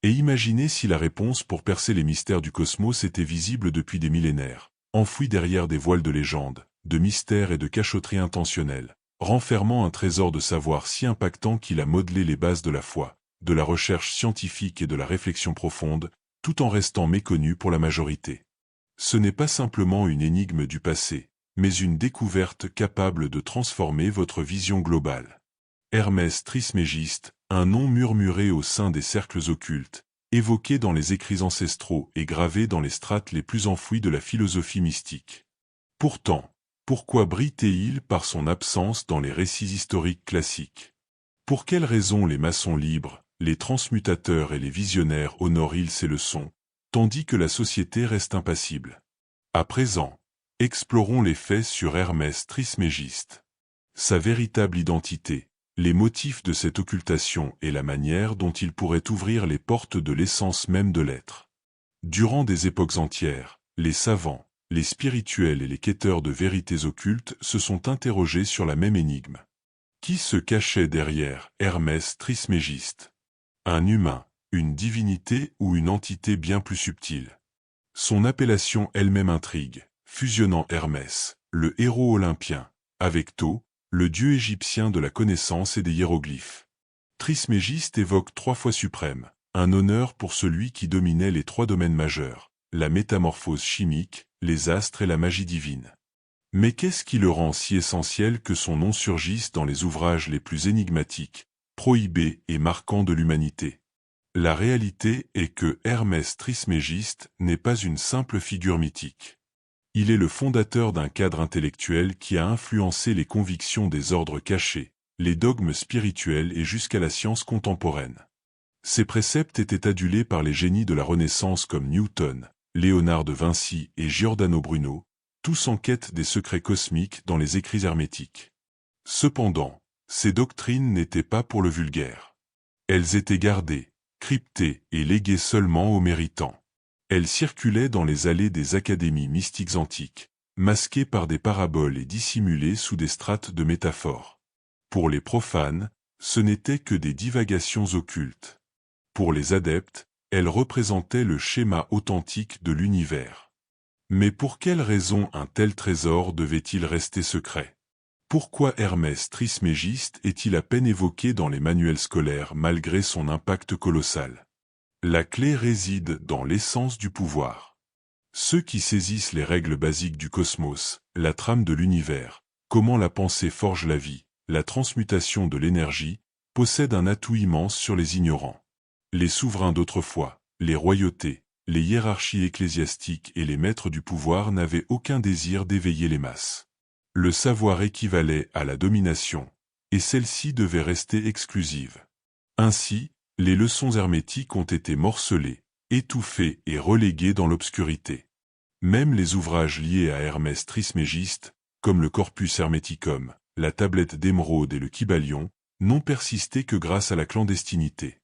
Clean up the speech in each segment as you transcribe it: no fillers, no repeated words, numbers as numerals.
Et imaginez si la réponse pour percer les mystères du cosmos était visible depuis des millénaires, enfouie derrière des voiles de légende, de mystères et de cachotteries intentionnelles, renfermant un trésor de savoir si impactant qu'il a modelé les bases de la foi, de la recherche scientifique et de la réflexion profonde, tout en restant méconnu pour la majorité. Ce n'est pas simplement une énigme du passé, mais une découverte capable de transformer votre vision globale. Hermès Trismégiste, un nom murmuré au sein des cercles occultes, évoqué dans les écrits ancestraux et gravé dans les strates les plus enfouies de la philosophie mystique. Pourtant, pourquoi brille-t-il par son absence dans les récits historiques classiques? Pour quelles raisons les maçons libres, les transmutateurs et les visionnaires honorent-ils ces leçons, tandis que la société reste impassible? À présent, explorons les faits sur Hermès Trismégiste. Sa véritable identité, les motifs de cette occultation et la manière dont il pourrait ouvrir les portes de l'essence même de l'être. Durant des époques entières, les savants, les spirituels et les quêteurs de vérités occultes se sont interrogés sur la même énigme. Qui se cachait derrière Hermès Trismégiste? Un humain, une divinité ou une entité bien plus subtile? Son appellation elle-même intrigue, fusionnant Hermès, le héros olympien, avec Thoth, le dieu égyptien de la connaissance et des hiéroglyphes. Trismégiste évoque 3 fois suprême, un honneur pour celui qui dominait les 3 domaines majeurs, la métamorphose chimique, les astres et la magie divine. Mais qu'est-ce qui le rend si essentiel que son nom surgisse dans les ouvrages les plus énigmatiques, prohibés et marquants de l'humanité? La réalité est que Hermès Trismégiste n'est pas une simple figure mythique. Il est le fondateur d'un cadre intellectuel qui a influencé les convictions des ordres cachés, les dogmes spirituels et jusqu'à la science contemporaine. Ses préceptes étaient adulés par les génies de la Renaissance comme Newton, Léonard de Vinci et Giordano Bruno, tous en quête des secrets cosmiques dans les écrits hermétiques. Cependant, ces doctrines n'étaient pas pour le vulgaire. Elles étaient gardées, cryptées et léguées seulement aux méritants. Elles circulaient dans les allées des académies mystiques antiques, masquées par des paraboles et dissimulées sous des strates de métaphores. Pour les profanes, ce n'étaient que des divagations occultes. Pour les adeptes, elles représentaient le schéma authentique de l'univers. Mais pour quelle raison un tel trésor devait-il rester secret? Pourquoi Hermès Trismégiste est-il à peine évoqué dans les manuels scolaires malgré son impact colossal? La clé réside dans l'essence du pouvoir. Ceux qui saisissent les règles basiques du cosmos, la trame de l'univers, comment la pensée forge la vie, la transmutation de l'énergie, possèdent un atout immense sur les ignorants. Les souverains d'autrefois, les royautés, les hiérarchies ecclésiastiques et les maîtres du pouvoir n'avaient aucun désir d'éveiller les masses. Le savoir équivalait à la domination, et celle-ci devait rester exclusive. Ainsi, les leçons hermétiques ont été morcelées, étouffées et reléguées dans l'obscurité. Même les ouvrages liés à Hermès Trismégiste, comme le Corpus Hermeticum, la tablette d'émeraude et le Kybalion, n'ont persisté que grâce à la clandestinité.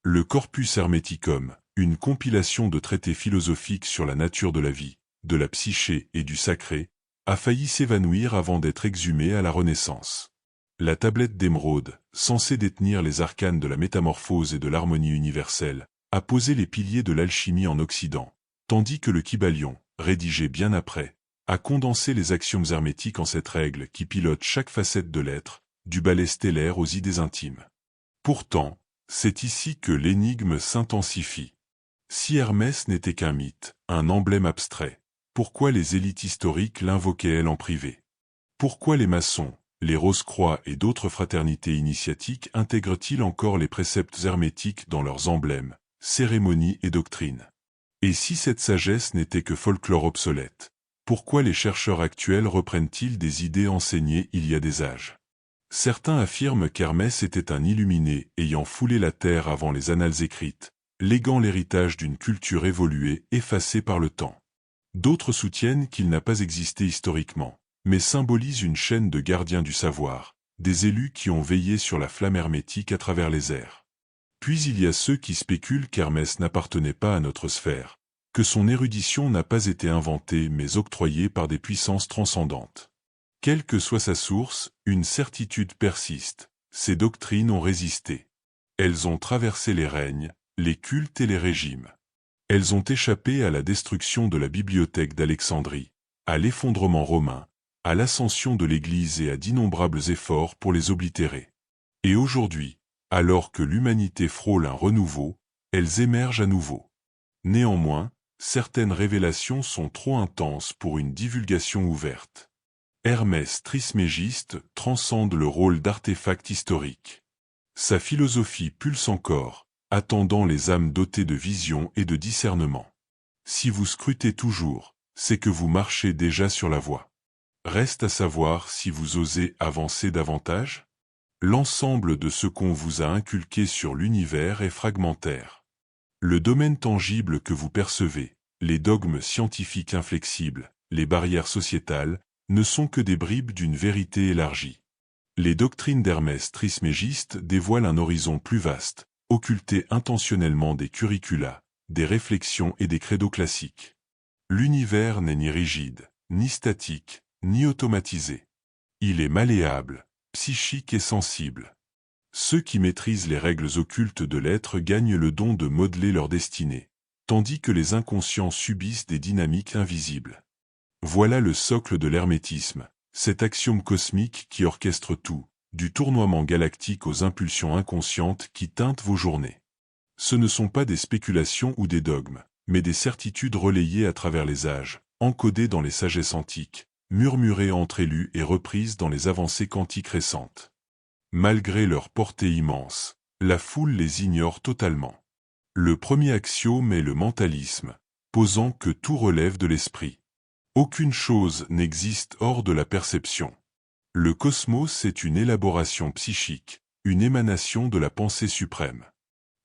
Le Corpus Hermeticum, une compilation de traités philosophiques sur la nature de la vie, de la psyché et du sacré, a failli s'évanouir avant d'être exhumé à la Renaissance. La tablette d'émeraude, censée détenir les arcanes de la métamorphose et de l'harmonie universelle, a posé les piliers de l'alchimie en Occident, tandis que le Kybalion, rédigé bien après, a condensé les axiomes hermétiques en cette règle qui pilote chaque facette de l'être, du balai stellaire aux idées intimes. Pourtant, c'est ici que l'énigme s'intensifie. Si Hermès n'était qu'un mythe, un emblème abstrait, pourquoi les élites historiques l'invoquaient-elles en privé? Pourquoi les maçons, les Rose-Croix et d'autres fraternités initiatiques intègrent-ils encore les préceptes hermétiques dans leurs emblèmes, cérémonies et doctrines? Et si cette sagesse n'était que folklore obsolète, pourquoi les chercheurs actuels reprennent-ils des idées enseignées il y a des âges? Certains affirment qu'Hermès était un illuminé ayant foulé la terre avant les annales écrites, léguant l'héritage d'une culture évoluée effacée par le temps. D'autres soutiennent qu'il n'a pas existé historiquement, mais symbolise une chaîne de gardiens du savoir, des élus qui ont veillé sur la flamme hermétique à travers les airs. Puis il y a ceux qui spéculent qu'Hermès n'appartenait pas à notre sphère, que son érudition n'a pas été inventée mais octroyée par des puissances transcendantes. Quelle que soit sa source, une certitude persiste, ces doctrines ont résisté. Elles ont traversé les règnes, les cultes et les régimes. Elles ont échappé à la destruction de la bibliothèque d'Alexandrie, à l'effondrement romain, à l'ascension de l'Église et à d'innombrables efforts pour les oblitérer. Et aujourd'hui, alors que l'humanité frôle un renouveau, elles émergent à nouveau. Néanmoins, certaines révélations sont trop intenses pour une divulgation ouverte. Hermès Trismégiste transcende le rôle d'artefact historique. Sa philosophie pulse encore, attendant les âmes dotées de vision et de discernement. Si vous scrutez toujours, c'est que vous marchez déjà sur la voie. Reste à savoir si vous osez avancer davantage. L'ensemble de ce qu'on vous a inculqué sur l'univers est fragmentaire. Le domaine tangible que vous percevez, les dogmes scientifiques inflexibles, les barrières sociétales, ne sont que des bribes d'une vérité élargie. Les doctrines d'Hermès Trismégiste dévoilent un horizon plus vaste, occulté intentionnellement des curricula, des réflexions et des credos classiques. L'univers n'est ni rigide, ni statique, ni automatisé. Il est malléable, psychique et sensible. Ceux qui maîtrisent les règles occultes de l'être gagnent le don de modeler leur destinée, tandis que les inconscients subissent des dynamiques invisibles. Voilà le socle de l'hermétisme, cet axiome cosmique qui orchestre tout, du tournoiement galactique aux impulsions inconscientes qui teintent vos journées. Ce ne sont pas des spéculations ou des dogmes, mais des certitudes relayées à travers les âges, encodées dans les sagesses antiques, murmurées entre élus et reprises dans les avancées quantiques récentes. Malgré leur portée immense, la foule les ignore totalement. Le premier axiome est le mentalisme, posant que tout relève de l'esprit. Aucune chose n'existe hors de la perception. Le cosmos est une élaboration psychique, une émanation de la pensée suprême.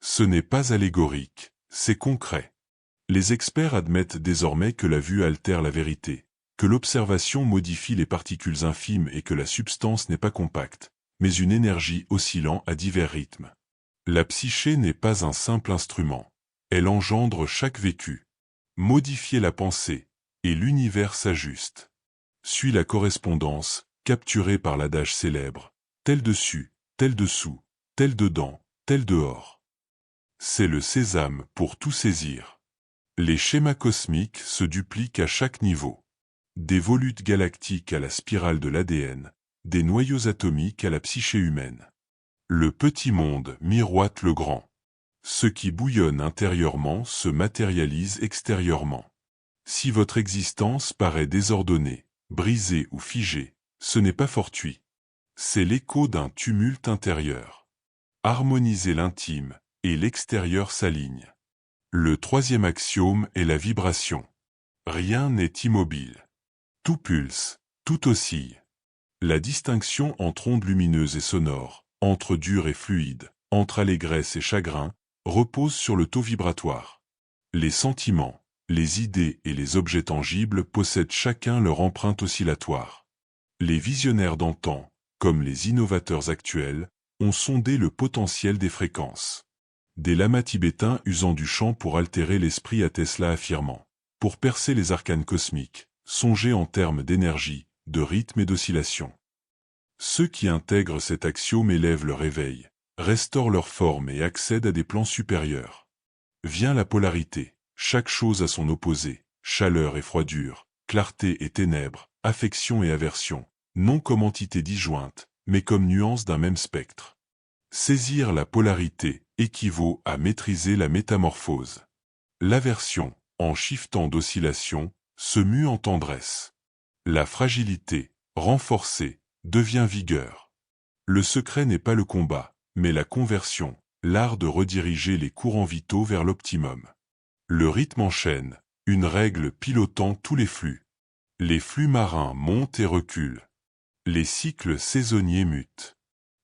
Ce n'est pas allégorique, c'est concret. Les experts admettent désormais que la vue altère la vérité, que l'observation modifie les particules infimes et que la substance n'est pas compacte, mais une énergie oscillant à divers rythmes. La psyché n'est pas un simple instrument. Elle engendre chaque vécu. Modifier la pensée, et l'univers s'ajuste. Suit la correspondance, capturée par l'adage célèbre, tel dessus, tel dessous, tel dedans, tel dehors. C'est le sésame pour tout saisir. Les schémas cosmiques se dupliquent à chaque niveau. Des volutes galactiques à la spirale de l'ADN, des noyaux atomiques à la psyché humaine. Le petit monde miroite le grand. Ce qui bouillonne intérieurement se matérialise extérieurement. Si votre existence paraît désordonnée, brisée ou figée, ce n'est pas fortuit. C'est l'écho d'un tumulte intérieur. Harmonisez l'intime, et l'extérieur s'aligne. Le troisième axiome est la vibration. Rien n'est immobile. Tout pulse, tout oscille. La distinction entre ondes lumineuses et sonores, entre dur et fluide, entre allégresse et chagrin, repose sur le taux vibratoire. Les sentiments, les idées et les objets tangibles possèdent chacun leur empreinte oscillatoire. Les visionnaires d'antan, comme les innovateurs actuels, ont sondé le potentiel des fréquences. Des lamas tibétains usant du chant pour altérer l'esprit à Tesla affirmant, pour percer les arcanes cosmiques, songez en termes d'énergie, de rythme et d'oscillation. Ceux qui intègrent cet axiome élèvent leur éveil, restaurent leur forme et accèdent à des plans supérieurs. Vient la polarité, chaque chose a son opposé, chaleur et froidure, clarté et ténèbres, affection et aversion, non comme entités disjointes, mais comme nuances d'un même spectre. Saisir la polarité équivaut à maîtriser la métamorphose. L'aversion, en shiftant d'oscillation, se mue en tendresse. La fragilité, renforcée, devient vigueur. Le secret n'est pas le combat, mais la conversion, l'art de rediriger les courants vitaux vers l'optimum. Le rythme enchaîne, une règle pilotant tous les flux. Les flux marins montent et reculent. Les cycles saisonniers mutent.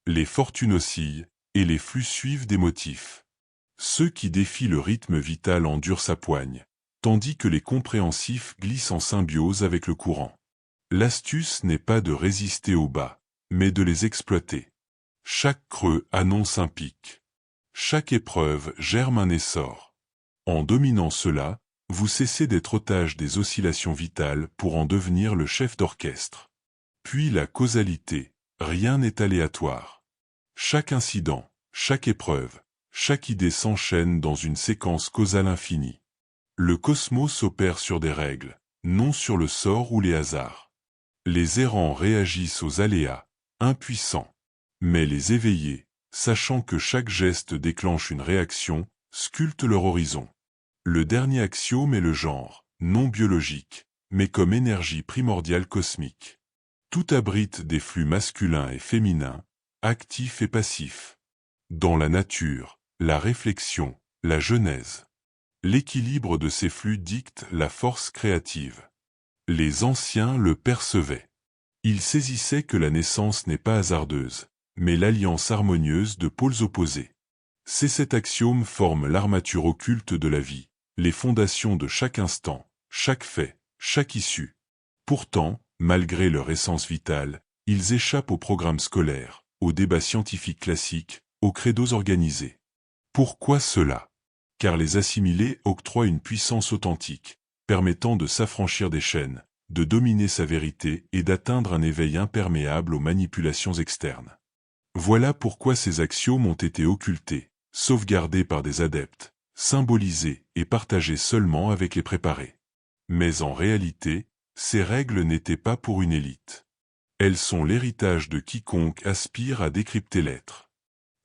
Les fortunes oscillent, et les flux suivent des motifs. Ceux qui défient le rythme vital endurent sa poigne, tandis que les compréhensifs glissent en symbiose avec le courant. L'astuce n'est pas de résister aux bas, mais de les exploiter. Chaque creux annonce un pic. Chaque épreuve germe un essor. En dominant cela, vous cessez d'être otage des oscillations vitales pour en devenir le chef d'orchestre. Puis la causalité, rien n'est aléatoire. Chaque incident, chaque épreuve, chaque idée s'enchaîne dans une séquence causale infinie. Le cosmos opère sur des règles, non sur le sort ou les hasards. Les errants réagissent aux aléas, impuissants. Mais les éveillés, sachant que chaque geste déclenche une réaction, sculptent leur horizon. Le dernier axiome est le genre, non biologique, mais comme énergie primordiale cosmique. Tout abrite des flux masculins et féminins, actifs et passifs. Dans la nature, la réflexion, la genèse. L'équilibre de ces flux dicte la force créative. Les anciens le percevaient. Ils saisissaient que la naissance n'est pas hasardeuse, mais l'alliance harmonieuse de pôles opposés. Cet axiome forme l'armature occulte de la vie, les fondations de chaque instant, chaque fait, chaque issue. Pourtant, malgré leur essence vitale, ils échappent au programme scolaire, aux débats scientifiques classiques, aux credos organisés. Pourquoi cela? Car les assimilés octroient une puissance authentique, permettant de s'affranchir des chaînes, de dominer sa vérité et d'atteindre un éveil imperméable aux manipulations externes. Voilà pourquoi ces axiomes ont été occultés, sauvegardés par des adeptes, symbolisés et partagés seulement avec les préparés. Mais en réalité, ces règles n'étaient pas pour une élite. Elles sont l'héritage de quiconque aspire à décrypter l'être.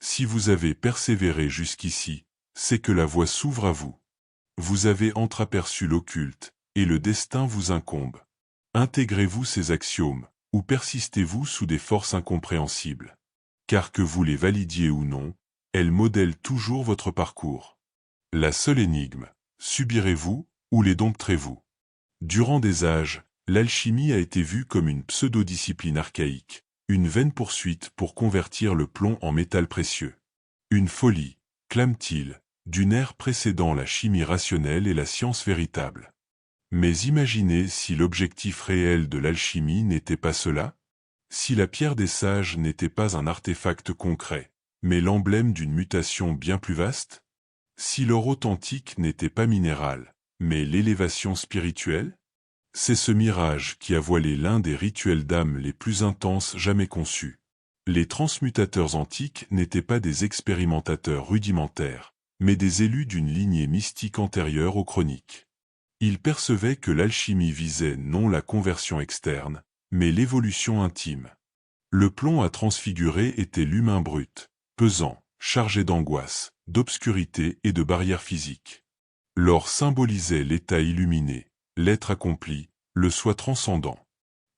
Si vous avez persévéré jusqu'ici, c'est que la voie s'ouvre à vous. Vous avez entreaperçu l'occulte, et le destin vous incombe. Intégrez-vous ces axiomes, ou persistez-vous sous des forces incompréhensibles? Car que vous les validiez ou non, elles modèlent toujours votre parcours. La seule énigme, subirez-vous, ou les dompterez-vous? Durant des âges, l'alchimie a été vue comme une pseudo-discipline archaïque, une vaine poursuite pour convertir le plomb en métal précieux. Une folie, clame-t-il, d'une ère précédant la chimie rationnelle et la science véritable. Mais imaginez si l'objectif réel de l'alchimie n'était pas cela? Si la pierre des sages n'était pas un artefact concret, mais l'emblème d'une mutation bien plus vaste? Si l'or authentique n'était pas minéral, mais l'élévation spirituelle? C'est ce mirage qui a voilé l'un des rituels d'âme les plus intenses jamais conçus. Les transmutateurs antiques n'étaient pas des expérimentateurs rudimentaires, mais des élus d'une lignée mystique antérieure aux chroniques. Ils percevaient que l'alchimie visait non la conversion externe, mais l'évolution intime. Le plomb à transfigurer était l'humain brut, pesant, chargé d'angoisse, d'obscurité et de barrières physiques. L'or symbolisait l'état illuminé, l'être accompli, le soi transcendant.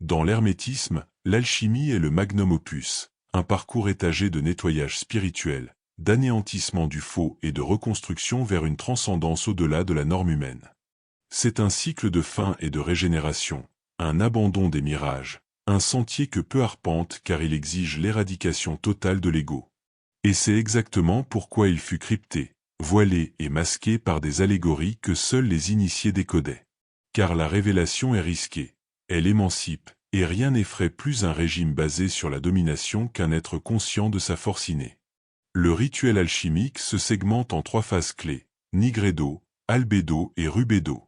Dans l'hermétisme, l'alchimie est le magnum opus, un parcours étagé de nettoyage spirituel, d'anéantissement du faux et de reconstruction vers une transcendance au-delà de la norme humaine. C'est un cycle de fin et de régénération, un abandon des mirages, un sentier que peu arpente car il exige l'éradication totale de l'ego. Et c'est exactement pourquoi il fut crypté, voilé et masqué par des allégories que seuls les initiés décodaient. Car la révélation est risquée, elle émancipe, et rien n'effraie plus un régime basé sur la domination qu'un être conscient de sa force innée. Le rituel alchimique se segmente en 3 phases clés, nigredo, albédo et rubédo.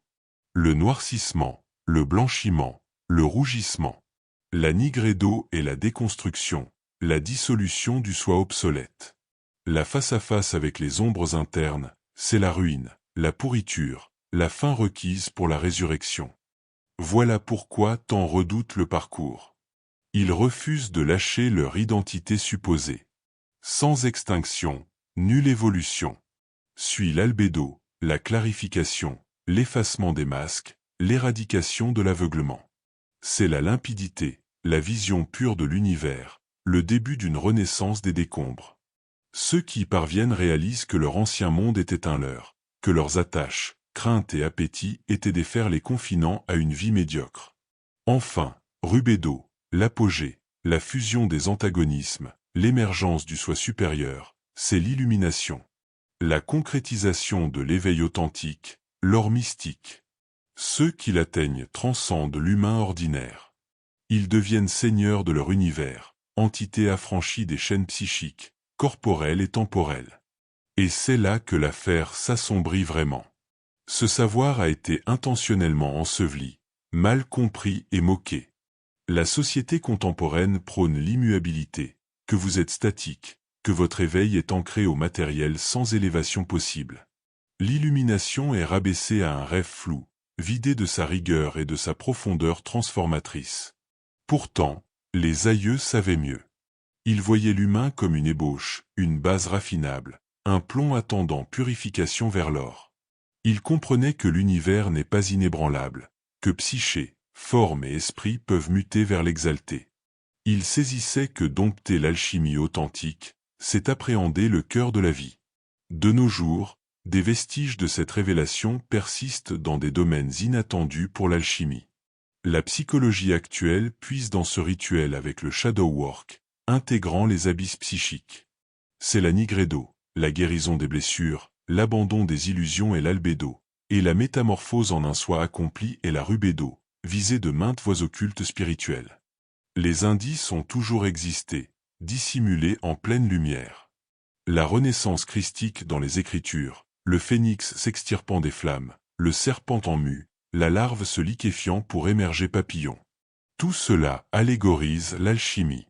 Le noircissement, le blanchiment, le rougissement. La nigredo est la déconstruction, la dissolution du soi obsolète. La face-à-face avec les ombres internes, c'est la ruine, la pourriture, la fin requise pour la résurrection. Voilà pourquoi tant redoutent le parcours. Ils refusent de lâcher leur identité supposée. Sans extinction, nulle évolution. Suit l'albédo, la clarification, l'effacement des masques, l'éradication de l'aveuglement. C'est la limpidité, la vision pure de l'univers, le début d'une renaissance des décombres. Ceux qui y parviennent réalisent que leur ancien monde était un leurre, que leurs attaches, craintes et appétits étaient des fers les confinant à une vie médiocre. Enfin, rubédo, l'apogée, la fusion des antagonismes, l'émergence du soi supérieur, c'est l'illumination. La concrétisation de l'éveil authentique, l'or mystique. Ceux qui l'atteignent transcendent l'humain ordinaire. Ils deviennent seigneurs de leur univers, entités affranchies des chaînes psychiques, corporelles et temporelles. Et c'est là que l'affaire s'assombrit vraiment. Ce savoir a été intentionnellement enseveli, mal compris et moqué. La société contemporaine prône l'immuabilité, que vous êtes statique, que votre éveil est ancré au matériel sans élévation possible. L'illumination est rabaissée à un rêve flou, vidé de sa rigueur et de sa profondeur transformatrice. Pourtant, les aïeux savaient mieux. Ils voyaient l'humain comme une ébauche, une base raffinable, un plomb attendant purification vers l'or. Ils comprenaient que l'univers n'est pas inébranlable, que psyché, forme et esprit peuvent muter vers l'exalté. Ils saisissaient que dompter l'alchimie authentique, c'est appréhender le cœur de la vie. De nos jours, des vestiges de cette révélation persistent dans des domaines inattendus pour l'alchimie. La psychologie actuelle puise dans ce rituel avec le shadow work, intégrant les abysses psychiques. C'est la nigredo, la guérison des blessures, l'abandon des illusions et l'albédo, et la métamorphose en un soi accompli et la rubédo, visée de maintes voies occultes spirituelles. Les indices ont toujours existé, dissimulés en pleine lumière. La renaissance christique dans les Écritures, le phénix s'extirpant des flammes, le serpent en mue, la larve se liquéfiant pour émerger papillon. Tout cela allégorise l'alchimie.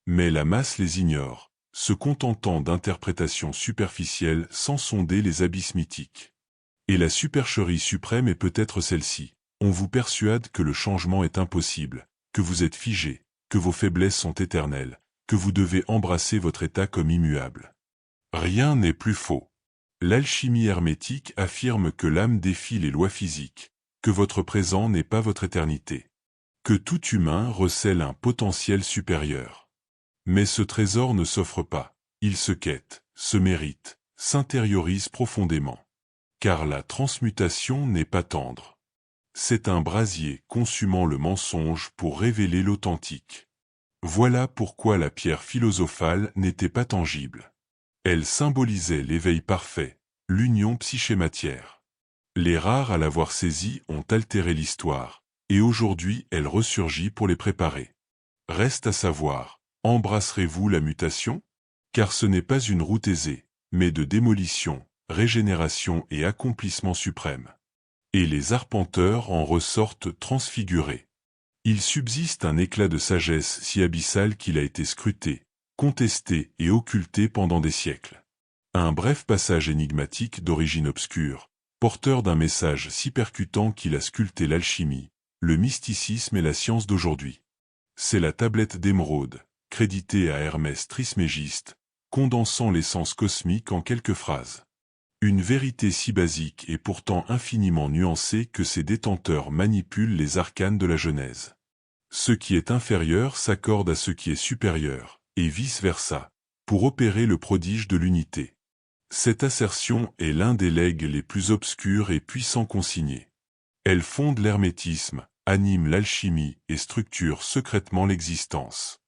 Mais la masse les ignore, se contentant d'interprétations superficielles sans sonder les abysses mythiques. Et la supercherie suprême est peut-être celle-ci. On vous persuade que le changement est impossible, que vous êtes figé, que vos faiblesses sont éternelles, que vous devez embrasser votre état comme immuable. Rien n'est plus faux. L'alchimie hermétique affirme que l'âme défie les lois physiques, que votre présent n'est pas votre éternité, que tout humain recèle un potentiel supérieur. Mais ce trésor ne s'offre pas, il se quête, se mérite, s'intériorise profondément. Car la transmutation n'est pas tendre. C'est un brasier consumant le mensonge pour révéler l'authentique. Voilà pourquoi la pierre philosophale n'était pas tangible. Elle symbolisait l'éveil parfait, l'union psyché-matière. Les rares à l'avoir saisie ont altéré l'histoire, et aujourd'hui elle ressurgit pour les préparer. Reste à savoir, embrasserez-vous la mutation? Car ce n'est pas une route aisée, mais de démolition, régénération et accomplissement suprême. Et les arpenteurs en ressortent transfigurés. Il subsiste un éclat de sagesse si abyssal qu'il a été scruté, contesté et occulté pendant des siècles. Un bref passage énigmatique d'origine obscure, porteur d'un message si percutant qu'il a sculpté l'alchimie, le mysticisme et la science d'aujourd'hui. C'est la tablette d'émeraude, créditée à Hermès Trismégiste, condensant l'essence cosmique en quelques phrases. Une vérité si basique et pourtant infiniment nuancée que ses détenteurs manipulent les arcanes de la Genèse. Ce qui est inférieur s'accorde à ce qui est supérieur, et vice-versa, pour opérer le prodige de l'unité. Cette assertion est l'un des legs les plus obscurs et puissants consignés. Elle fonde l'hermétisme, anime l'alchimie et structure secrètement l'existence.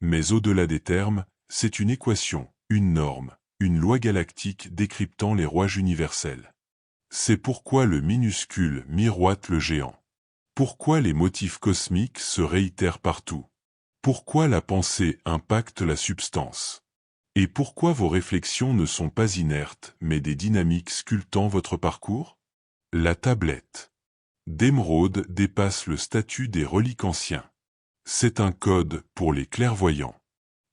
Mais au-delà des termes, c'est une équation, une norme, une loi galactique décryptant les rouages universels. C'est pourquoi le minuscule miroite le géant. Pourquoi les motifs cosmiques se réitèrent partout. Pourquoi la pensée impacte la substance. Et pourquoi vos réflexions ne sont pas inertes mais des dynamiques sculptant votre parcours? La tablette d'émeraude dépasse le statut des reliques anciens. C'est un code pour les clairvoyants.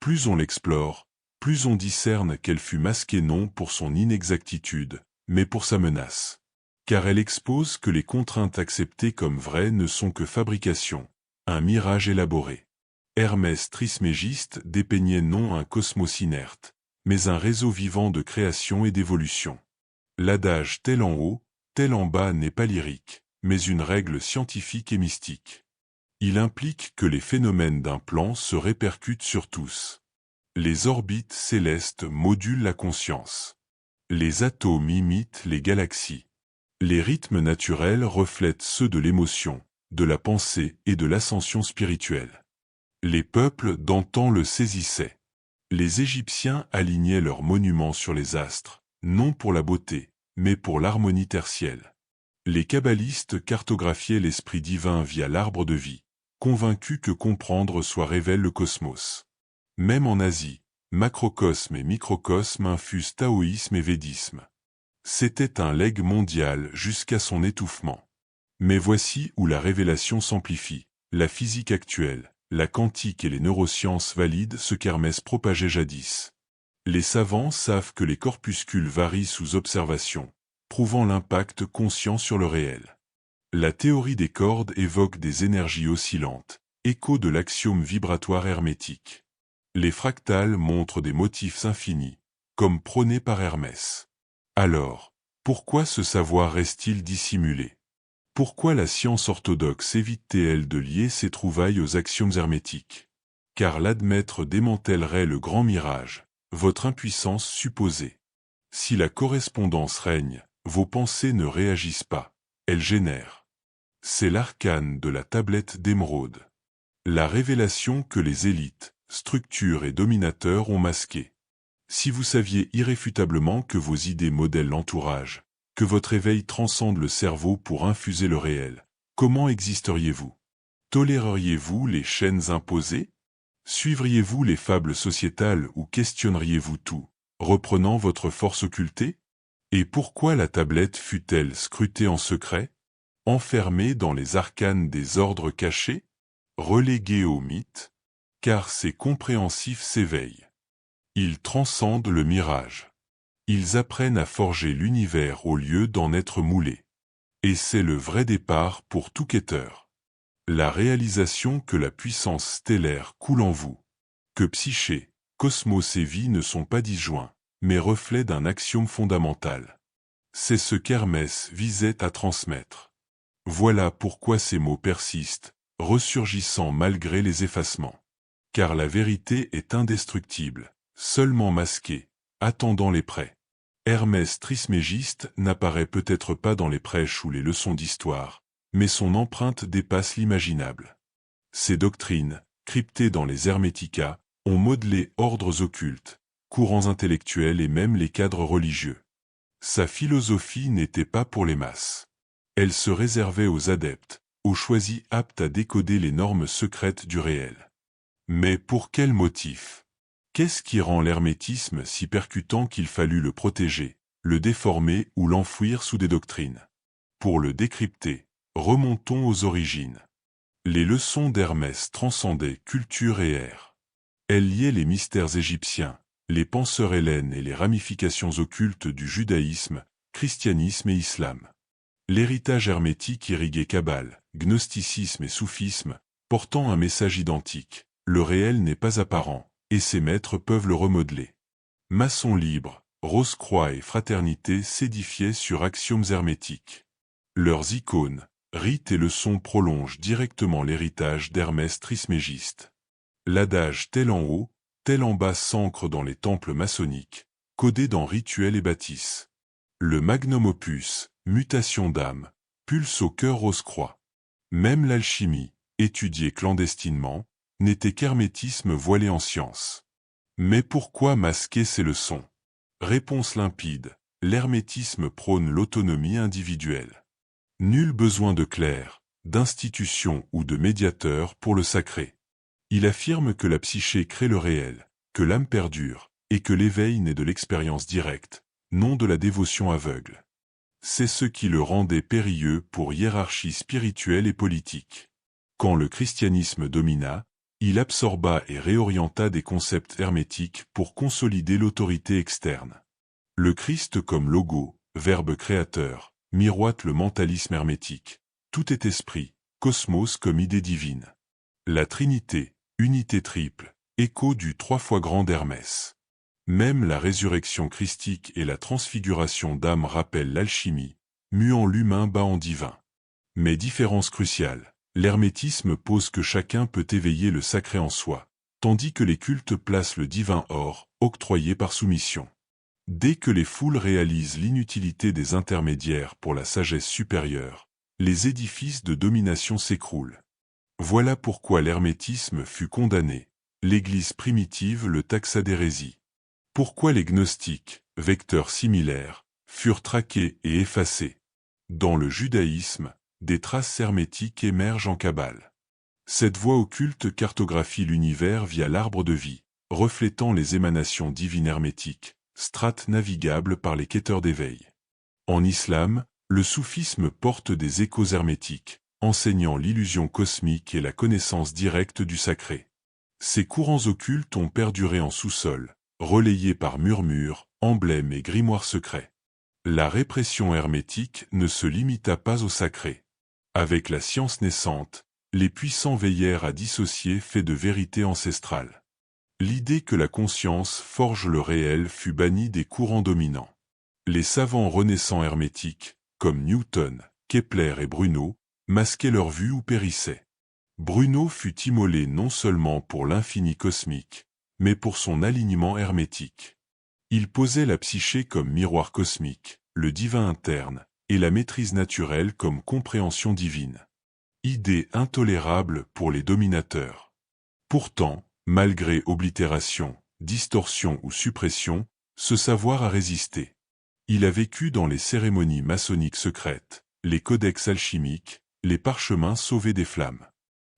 Plus on l'explore, plus on discerne qu'elle fut masquée non pour son inexactitude, mais pour sa menace. Car elle expose que les contraintes acceptées comme vraies ne sont que fabrication, un mirage élaboré. Hermès Trismégiste dépeignait non un cosmos inerte, mais un réseau vivant de création et d'évolution. L'adage tel en haut, tel en bas n'est pas lyrique, mais une règle scientifique et mystique. Il implique que les phénomènes d'un plan se répercutent sur tous. Les orbites célestes modulent la conscience. Les atomes imitent les galaxies. Les rythmes naturels reflètent ceux de l'émotion, de la pensée et de l'ascension spirituelle. Les peuples d'antan le saisissaient. Les Égyptiens alignaient leurs monuments sur les astres, non pour la beauté, mais pour l'harmonie tertielle. Les kabbalistes cartographiaient l'esprit divin via l'arbre de vie, convaincus que comprendre soit révèle le cosmos. Même en Asie, macrocosme et microcosme infusent taoïsme et védisme. C'était un legs mondial jusqu'à son étouffement. Mais voici où la révélation s'amplifie, la physique actuelle, la quantique et les neurosciences valident ce qu'Hermès propageait jadis. Les savants savent que les corpuscules varient sous observation, prouvant l'impact conscient sur le réel. La théorie des cordes évoque des énergies oscillantes, écho de l'axiome vibratoire hermétique. Les fractales montrent des motifs infinis, comme prônés par Hermès. Alors, pourquoi ce savoir reste-t-il dissimulé? Pourquoi la science orthodoxe évite-t-elle de lier ses trouvailles aux axiomes hermétiques? Car l'admettre démantèlerait le grand mirage, votre impuissance supposée. Si la correspondance règne, vos pensées ne réagissent pas, elles génèrent. C'est l'arcane de la tablette d'émeraude. La révélation que les élites, structures et dominateurs ont masquée. Si vous saviez irréfutablement que vos idées modèlent l'entourage, que votre éveil transcende le cerveau pour infuser le réel, comment existeriez-vous? Toléreriez-vous les chaînes imposées? Suivriez-vous les fables sociétales ou questionneriez-vous tout, reprenant votre force occultée? Et pourquoi la tablette fut-elle scrutée en secret? Enfermée dans les arcanes des ordres cachés? Reléguée au mythe? Car ces compréhensifs s'éveillent. Ils transcendent le mirage. Ils apprennent à forger l'univers au lieu d'en être moulés. Et c'est le vrai départ pour tout quêteur. La réalisation que la puissance stellaire coule en vous. Que psyché, cosmos et vie ne sont pas disjoints, mais reflets d'un axiome fondamental. C'est ce qu'Hermès visait à transmettre. Voilà pourquoi ces mots persistent, ressurgissant malgré les effacements. Car la vérité est indestructible, seulement masquée, attendant les prêts. Hermès Trismégiste n'apparaît peut-être pas dans les prêches ou les leçons d'histoire, mais son empreinte dépasse l'imaginable. Ses doctrines, cryptées dans les Hermetica, ont modelé ordres occultes, courants intellectuels et même les cadres religieux. Sa philosophie n'était pas pour les masses. Elle se réservait aux adeptes, aux choisis aptes à décoder les normes secrètes du réel. Mais pour quel motif? Qu'est-ce qui rend l'hermétisme si percutant qu'il fallut le protéger, le déformer ou l'enfouir sous des doctrines? Pour le décrypter, remontons aux origines. Les leçons d'Hermès transcendaient culture et ère. Elles liaient les mystères égyptiens, les penseurs hellènes et les ramifications occultes du judaïsme, christianisme et islam. L'héritage hermétique irriguait Kabbale, gnosticisme et soufisme, portant un message identique. Le réel n'est pas apparent, et ses maîtres peuvent le remodeler. Maçons libres, Rose-Croix et Fraternité s'édifiaient sur axiomes hermétiques. Leurs icônes, rites et leçons prolongent directement l'héritage d'Hermès Trismégiste. L'adage tel en haut, tel en bas s'ancre dans les temples maçonniques, codé dans rituels et bâtisses. Le magnum opus, mutation d'âme, pulse au cœur Rose-Croix. Même l'alchimie, étudiée clandestinement, n'était qu'hermétisme voilé en science. Mais pourquoi masquer ces leçons? Réponse limpide, l'hermétisme prône l'autonomie individuelle. Nul besoin de clerc, d'institution ou de médiateur pour le sacré. Il affirme que la psyché crée le réel, que l'âme perdure, et que l'éveil naît de l'expérience directe, non de la dévotion aveugle. C'est ce qui le rendait périlleux pour hiérarchie spirituelle et politique. Quand le christianisme domina, il absorba et réorienta des concepts hermétiques pour consolider l'autorité externe. Le Christ comme logo, verbe créateur, miroite le mentalisme hermétique. Tout est esprit, cosmos comme idée divine. La Trinité, unité triple, écho du 3 fois grand d'Hermès. Même la résurrection christique et la transfiguration d'âme rappellent l'alchimie, muant l'humain bas en divin. Mais différence cruciale. L'hermétisme pose que chacun peut éveiller le sacré en soi, tandis que les cultes placent le divin hors, octroyé par soumission. Dès que les foules réalisent l'inutilité des intermédiaires pour la sagesse supérieure, les édifices de domination s'écroulent. Voilà pourquoi l'hermétisme fut condamné, l'Église primitive le taxa d'hérésie. Pourquoi les gnostiques, vecteurs similaires, furent traqués et effacés. Dans le judaïsme, des traces hermétiques émergent en Kabbale. Cette voie occulte cartographie l'univers via l'arbre de vie, reflétant les émanations divines hermétiques, strates navigables par les quêteurs d'éveil. En islam, le soufisme porte des échos hermétiques, enseignant l'illusion cosmique et la connaissance directe du sacré. Ces courants occultes ont perduré en sous-sol, relayés par murmures, emblèmes et grimoires secrets. La répression hermétique ne se limita pas au sacré. Avec la science naissante, les puissants veillèrent à dissocier faits de vérité ancestrale. L'idée que la conscience forge le réel fut bannie des courants dominants. Les savants renaissants hermétiques, comme Newton, Kepler et Bruno, masquaient leur vue ou périssaient. Bruno fut immolé non seulement pour l'infini cosmique, mais pour son alignement hermétique. Il posait la psyché comme miroir cosmique, le divin interne, et la maîtrise naturelle comme compréhension divine. Idée intolérable pour les dominateurs. Pourtant, malgré oblitération, distorsion ou suppression, ce savoir a résisté. Il a vécu dans les cérémonies maçonniques secrètes, les codex alchimiques, les parchemins sauvés des flammes.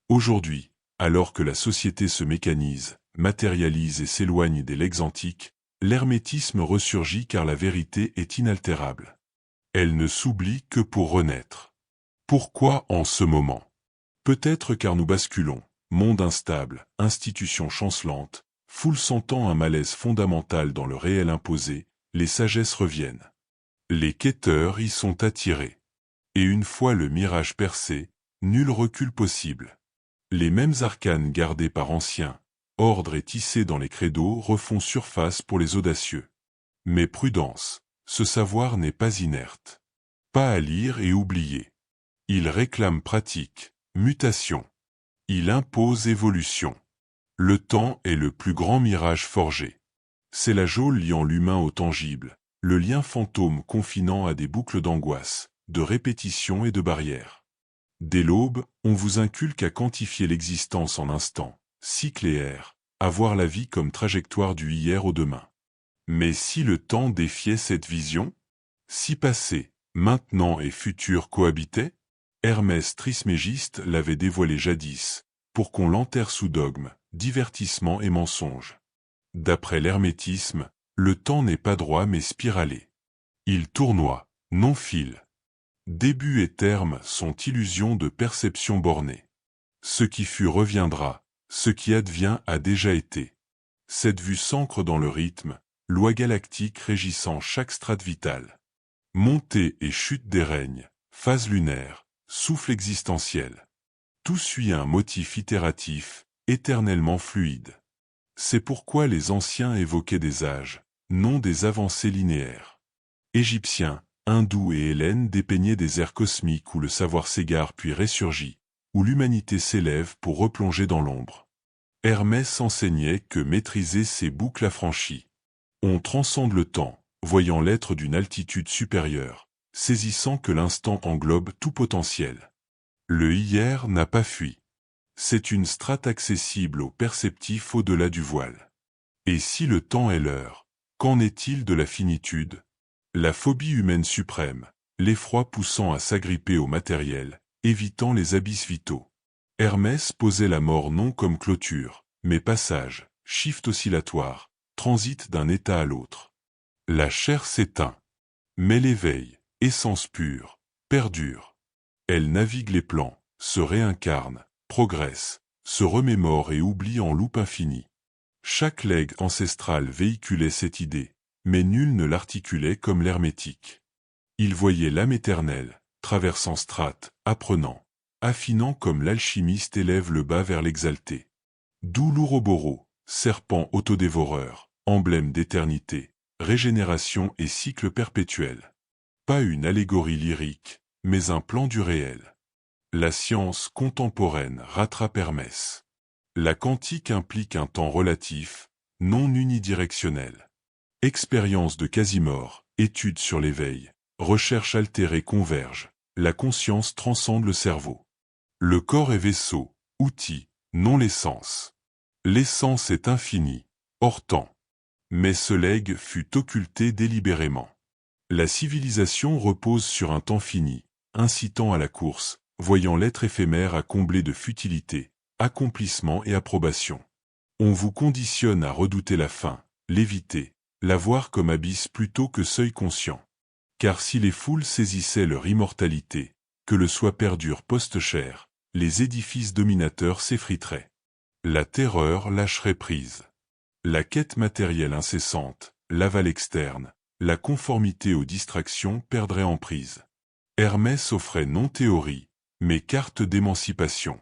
Aujourd'hui, alors que la société se mécanise, matérialise et s'éloigne des legs antiques, l'hermétisme ressurgit car la vérité est inaltérable. Elle ne s'oublie que pour renaître. Pourquoi en ce moment? Peut-être car nous basculons, monde instable, institution chancelante, foule sentant un malaise fondamental dans le réel imposé, les sagesses reviennent. Les quêteurs y sont attirés. Et une fois le mirage percé, nul recul possible. Les mêmes arcanes gardés par anciens, ordres et tissés dans les credos refont surface pour les audacieux. Mais prudence, ce savoir n'est pas inerte. Pas à lire et oublier. Il réclame pratique, mutation. Il impose évolution. Le temps est le plus grand mirage forgé. C'est la geôle liant l'humain au tangible, le lien fantôme confinant à des boucles d'angoisse, de répétition et de barrières. Dès l'aube, on vous inculque à quantifier l'existence en instants, cycle et ère, à voir la vie comme trajectoire du hier au demain. Mais si le temps défiait cette vision? Si passé, maintenant et futur cohabitaient? Hermès Trismégiste l'avait dévoilé jadis, pour qu'on l'enterre sous dogme, divertissement et mensonge. D'après l'hermétisme, le temps n'est pas droit mais spiralé. Il tournoie, non file. Début et terme sont illusions de perception bornée. Ce qui fut reviendra, ce qui advient a déjà été. Cette vue s'ancre dans le rythme, loi galactique régissant chaque strate vitale. Montée et chute des règnes, phase lunaire, souffle existentiel. Tout suit un motif itératif, éternellement fluide. C'est pourquoi les anciens évoquaient des âges, non des avancées linéaires. Égyptiens, hindous et hellènes dépeignaient des ères cosmiques où le savoir s'égare puis ressurgit, où l'humanité s'élève pour replonger dans l'ombre. Hermès enseignait que maîtriser ces boucles affranchies. On transcende le temps, voyant l'être d'une altitude supérieure, saisissant que l'instant englobe tout potentiel. Le hier n'a pas fui. C'est une strate accessible au perceptif au-delà du voile. Et si le temps est l'heure, qu'en est-il de la finitude? La phobie humaine suprême, l'effroi poussant à s'agripper au matériel, évitant les abysses vitaux. Hermès posait la mort non comme clôture, mais passage, shift oscillatoire, transit d'un état à l'autre. La chair s'éteint. Mais l'éveil, essence pure, perdure. Elle navigue les plans, se réincarne, progresse, se remémore et oublie en loupe infinie. Chaque legs ancestral véhiculait cette idée, mais nul ne l'articulait comme l'hermétique. Il voyait l'âme éternelle, traversant strates, apprenant, affinant comme l'alchimiste élève le bas vers l'exalté. D'où l'Ouroboro, serpent autodévoreur, emblème d'éternité, régénération et cycle perpétuel. Pas une allégorie lyrique, mais un plan du réel. La science contemporaine rattrape Hermès. La quantique implique un temps relatif, non unidirectionnel. Expérience de Casimir, études sur l'éveil, recherche altérée convergent, la conscience transcende le cerveau. Le corps est vaisseau, outil, non l'essence. L'essence est infinie, hors temps. Mais ce legs fut occulté délibérément. La civilisation repose sur un temps fini, incitant à la course, voyant l'être éphémère à combler de futilité, accomplissement et approbation. On vous conditionne à redouter la fin, l'éviter, la voir comme abysse plutôt que seuil conscient. Car si les foules saisissaient leur immortalité, que le soi perdure post-chair, les édifices dominateurs s'effriteraient. La terreur lâcherait prise. La quête matérielle incessante, l'aval externe, la conformité aux distractions perdrait emprise. Hermès offrait non théorie, mais carte d'émancipation.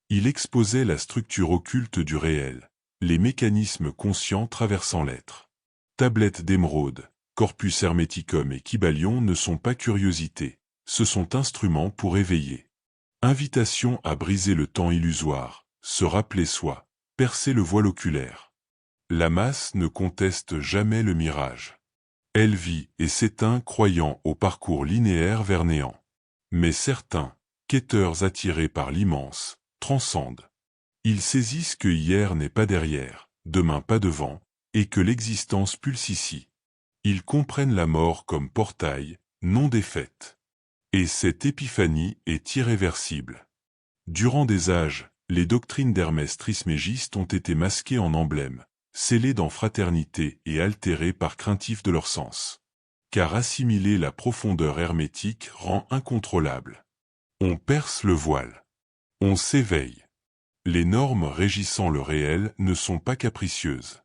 Il exposait la structure occulte du réel, les mécanismes conscients traversant l'être. Tablette d'émeraude, corpus hermeticum et kybalion ne sont pas curiosités, ce sont instruments pour éveiller. Invitation à briser le temps illusoire, se rappeler soi, percer le voile oculaire. La masse ne conteste jamais le mirage. Elle vit et s'éteint croyant au parcours linéaire vers néant. Mais certains, quêteurs attirés par l'immense, transcendent. Ils saisissent que hier n'est pas derrière, demain pas devant, et que l'existence pulse ici. Ils comprennent la mort comme portail, non défaite. Et cette épiphanie est irréversible. Durant des âges, les doctrines d'Hermès Trismégiste ont été masquées en emblèmes, scellées dans fraternité et altérées par craintif de leur sens. Car assimiler la profondeur hermétique rend incontrôlable. On perce le voile. On s'éveille. Les normes régissant le réel ne sont pas capricieuses.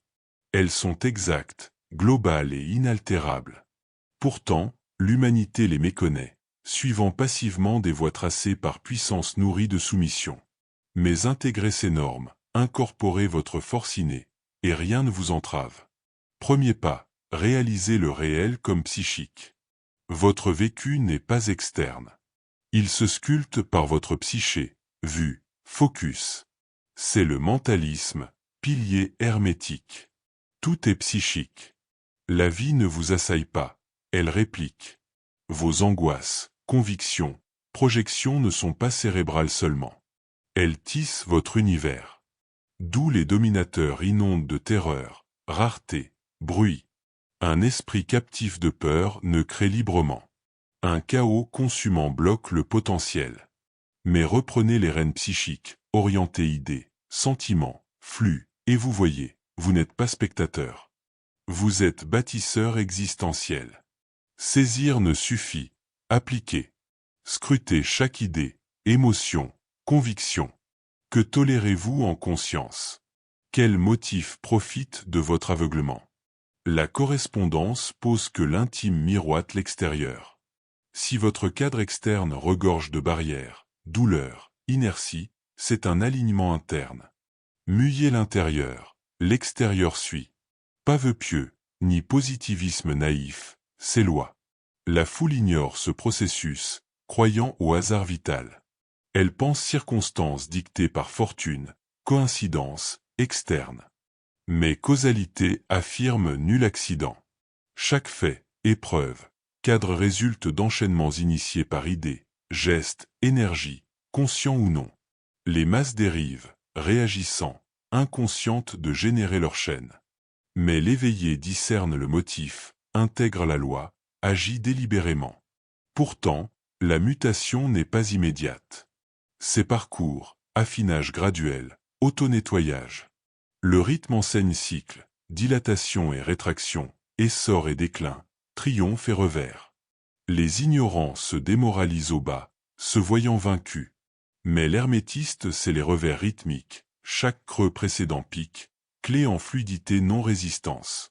Elles sont exactes, globales et inaltérables. Pourtant, l'humanité les méconnaît, suivant passivement des voies tracées par puissance nourrie de soumission. Mais intégrez ces normes, incorporez votre force innée, et rien ne vous entrave. Premier pas, réalisez le réel comme psychique. Votre vécu n'est pas externe. Il se sculpte par votre psyché, vue, focus. C'est le mentalisme, pilier hermétique. Tout est psychique. La vie ne vous assaille pas, elle réplique. Vos angoisses, convictions, projections ne sont pas cérébrales seulement. Elles tissent votre univers. D'où les dominateurs inondent de terreur, rareté, bruit. Un esprit captif de peur ne crée librement. Un chaos consumant bloque le potentiel. Mais reprenez les rênes psychiques, orientez idées, sentiments, flux, et vous voyez, vous n'êtes pas spectateur. Vous êtes bâtisseur existentiel. Saisir ne suffit, appliquer. Scrutez chaque idée, émotion, conviction. Que tolérez-vous en conscience? Quel motif profite de votre aveuglement? La correspondance pose que l'intime miroite l'extérieur. Si votre cadre externe regorge de barrières, douleurs, inertie, c'est un alignement interne. Muyez l'intérieur, l'extérieur suit. Pas vœu pieux, ni positivisme naïf, c'est loi. La foule ignore ce processus, croyant au hasard vital. Elle pense circonstances dictées par fortune, coïncidence, externe. Mais causalité affirme nul accident. Chaque fait, épreuve, cadre résulte d'enchaînements initiés par idées, gestes, énergie, conscients ou non. Les masses dérivent, réagissant, inconscientes de générer leur chaîne. Mais l'éveillé discerne le motif, intègre la loi, agit délibérément. Pourtant, la mutation n'est pas immédiate. C'est parcours, affinage graduel, auto-nettoyage. Le rythme enseigne cycle, dilatation et rétraction, essor et déclin, triomphe et revers. Les ignorants se démoralisent au bas, se voyant vaincus. Mais l'hermétiste sait les revers rythmiques, chaque creux précédent pique, clé en fluidité non-résistance.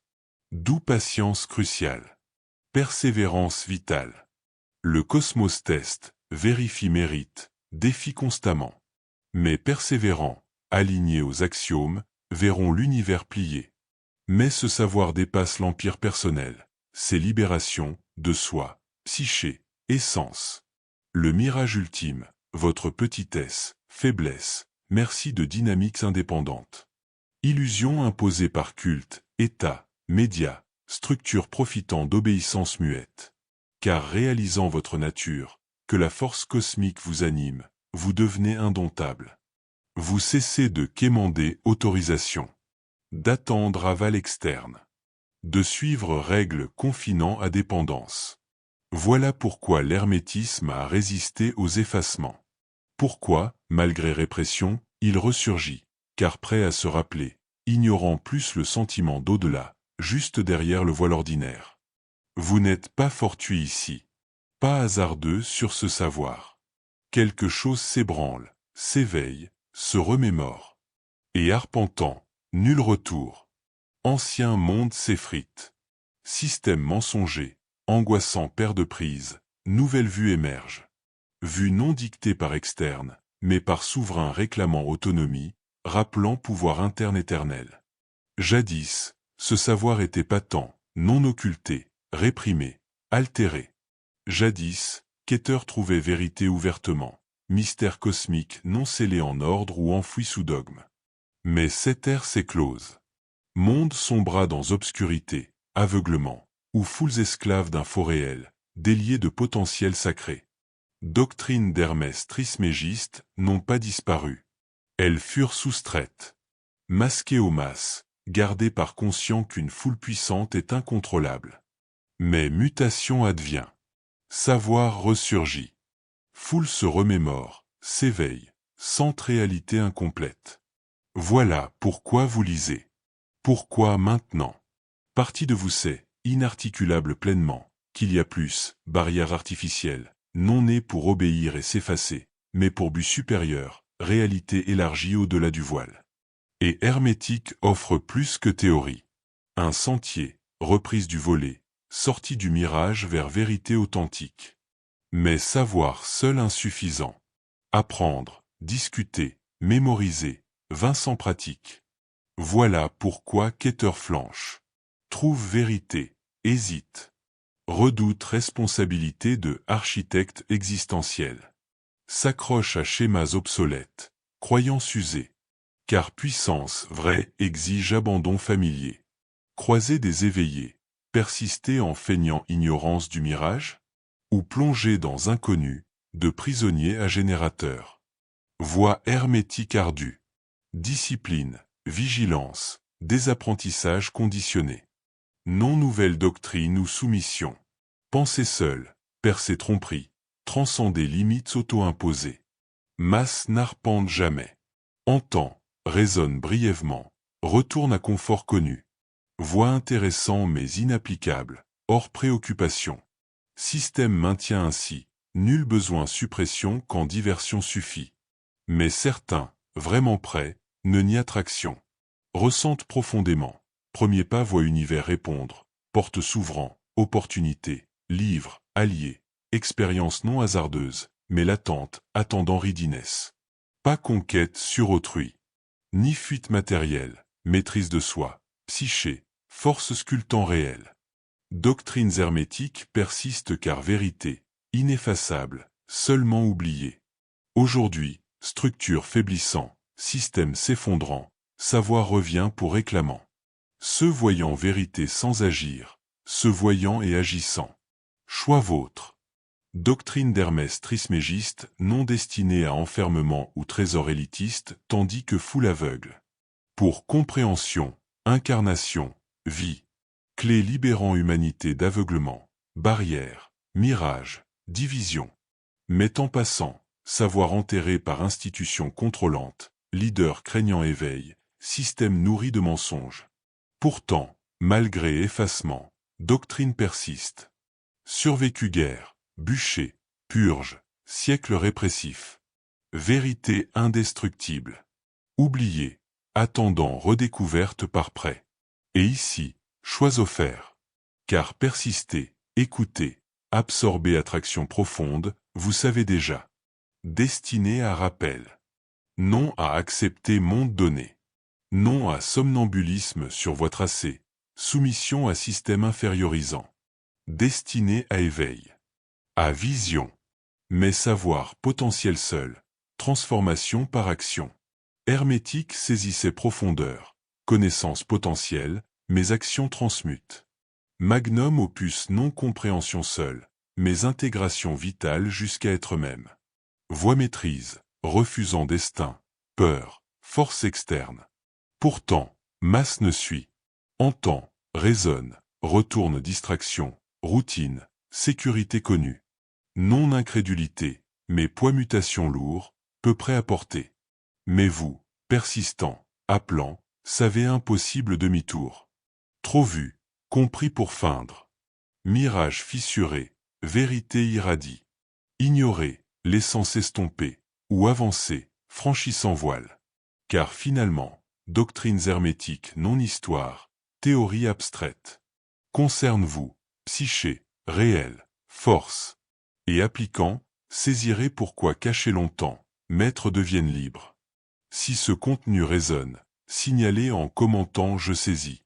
D'où patience cruciale. Persévérance vitale. Le cosmos teste, vérifie mérite, défie constamment. Mais persévérants, alignés aux axiomes, verront l'univers plié. Mais ce savoir dépasse l'empire personnel, ses libérations, de soi, psyché, essence. Le mirage ultime, votre petitesse, faiblesse, merci de dynamiques indépendantes. Illusion imposée par culte, état, médias, structure profitant d'obéissance muette. Car réalisant votre nature, que la force cosmique vous anime, vous devenez indomptable. Vous cessez de quémander autorisation, d'attendre aval externe, de suivre règles confinant à dépendance. Voilà pourquoi l'hermétisme a résisté aux effacements. Pourquoi, malgré répression, il ressurgit, car prêt à se rappeler, ignorant plus le sentiment d'au-delà, juste derrière le voile ordinaire. Vous n'êtes pas fortuit ici, pas hasardeux sur ce savoir. Quelque chose s'ébranle, s'éveille, se remémore. Et arpentant, nul retour. Ancien monde s'effrite. Système mensonger, angoissant perd de prise, nouvelle vue émerge. Vue non dictée par externe, mais par souverain réclamant autonomie, rappelant pouvoir interne éternel. Jadis, ce savoir était patent, non occulté, réprimé, altéré. Jadis, quêteurs trouvaient vérité ouvertement, mystère cosmique non scellé en ordre ou enfoui sous dogme. Mais cette ère s'éclose. Monde sombra dans obscurité, aveuglement, ou foules esclaves d'un faux réel, déliés de potentiel sacré. Doctrines d'Hermès Trismégiste n'ont pas disparu. Elles furent soustraites. Masquées aux masses, gardées par conscient qu'une foule puissante est incontrôlable. Mais mutation advient. Savoir ressurgit. Foule se remémore, s'éveille, sente réalité incomplète. Voilà pourquoi vous lisez. Pourquoi maintenant? Partie de vous sait, inarticulable pleinement, qu'il y a plus, barrière artificielle, non née pour obéir et s'effacer, mais pour but supérieur, réalité élargie au-delà du voile. Et hermétique offre plus que théorie. Un sentier, reprise du volet, sortie du mirage vers vérité authentique. Mais savoir seul insuffisant. Apprendre, discuter, mémoriser, vain sans pratique. Voilà pourquoi quêteur flanche. Trouve vérité, hésite. Redoute responsabilité de architecte existentiel. S'accroche à schémas obsolètes, croyances usées. Car puissance vraie exige abandon familier. Croiser des éveillés, persister en feignant ignorance du mirage? Ou plonger dans inconnu, de prisonnier à générateur. Voie hermétique ardue. Discipline, vigilance, désapprentissage conditionné. Non nouvelle doctrine ou soumission. Penser seul, percer tromperie, transcender limites auto-imposées. Masse n'arpente jamais. Entend, raisonne brièvement, retourne à confort connu. Voie intéressant mais inapplicable, hors préoccupation. Système maintient ainsi, nul besoin suppression quand diversion suffit. Mais certains, vraiment prêts, ne nient traction. Ressentent profondément. Premier pas voit univers répondre. Porte s'ouvrant, opportunité, livre, allié. Expérience non hasardeuse, mais latente, attendant ridinesse. Pas conquête sur autrui. Ni fuite matérielle, maîtrise de soi, psyché, force sculptant réel. Doctrines hermétiques persistent car vérité, ineffaçable, seulement oubliée. Aujourd'hui, structure faiblissant, système s'effondrant, savoir revient pour réclamant. Ceux voyant vérité sans agir, se voyant et agissant. Choix vôtre. Doctrine d'Hermès Trismégiste non destinée à enfermement ou trésor élitiste tandis que foule aveugle. Pour compréhension, incarnation, vie. Clé libérant humanité d'aveuglement, barrière, mirage, division. Mais en passant, savoir enterré par institution contrôlante, leader craignant éveil, système nourri de mensonges. Pourtant, malgré effacement, doctrine persiste. Survécu guerre, bûcher, purge, siècle répressif. Vérité indestructible. Oubliée, attendant redécouverte par près. Et ici, choix offerts. Car persister, écouter, absorber attraction profonde, vous savez déjà. Destiné à rappel. Non à accepter monde donné. Non à somnambulisme sur voie tracée. Soumission à système infériorisant. Destiné à éveil. À vision. Mais savoir potentiel seul. Transformation par action. Hermétique saisissait profondeur. Connaissance potentielle, mais action transmute. Magnum opus non compréhension seule, mais intégration vitale jusqu'à être même. Voie maîtrise, refusant destin, peur, force externe. Pourtant, masse ne suit. Entend, raisonne, retourne distraction, routine, sécurité connue. Non incrédulité, mais poids mutation lourd, peu prêt à porter. Mais vous, persistant, appelant, savez impossible demi-tour. Trop vu, compris pour feindre. Mirage fissuré, vérité irradie. Ignoré, laissant s'estomper, ou avancer, franchissant voile. Car finalement, doctrines hermétiques non histoire, Théorie abstraite. Concerne vous, psyché, réel, force. Et appliquant, saisirez pourquoi cacher longtemps, maître devienne libre. Si ce contenu résonne, signalez en commentant « Je saisis ».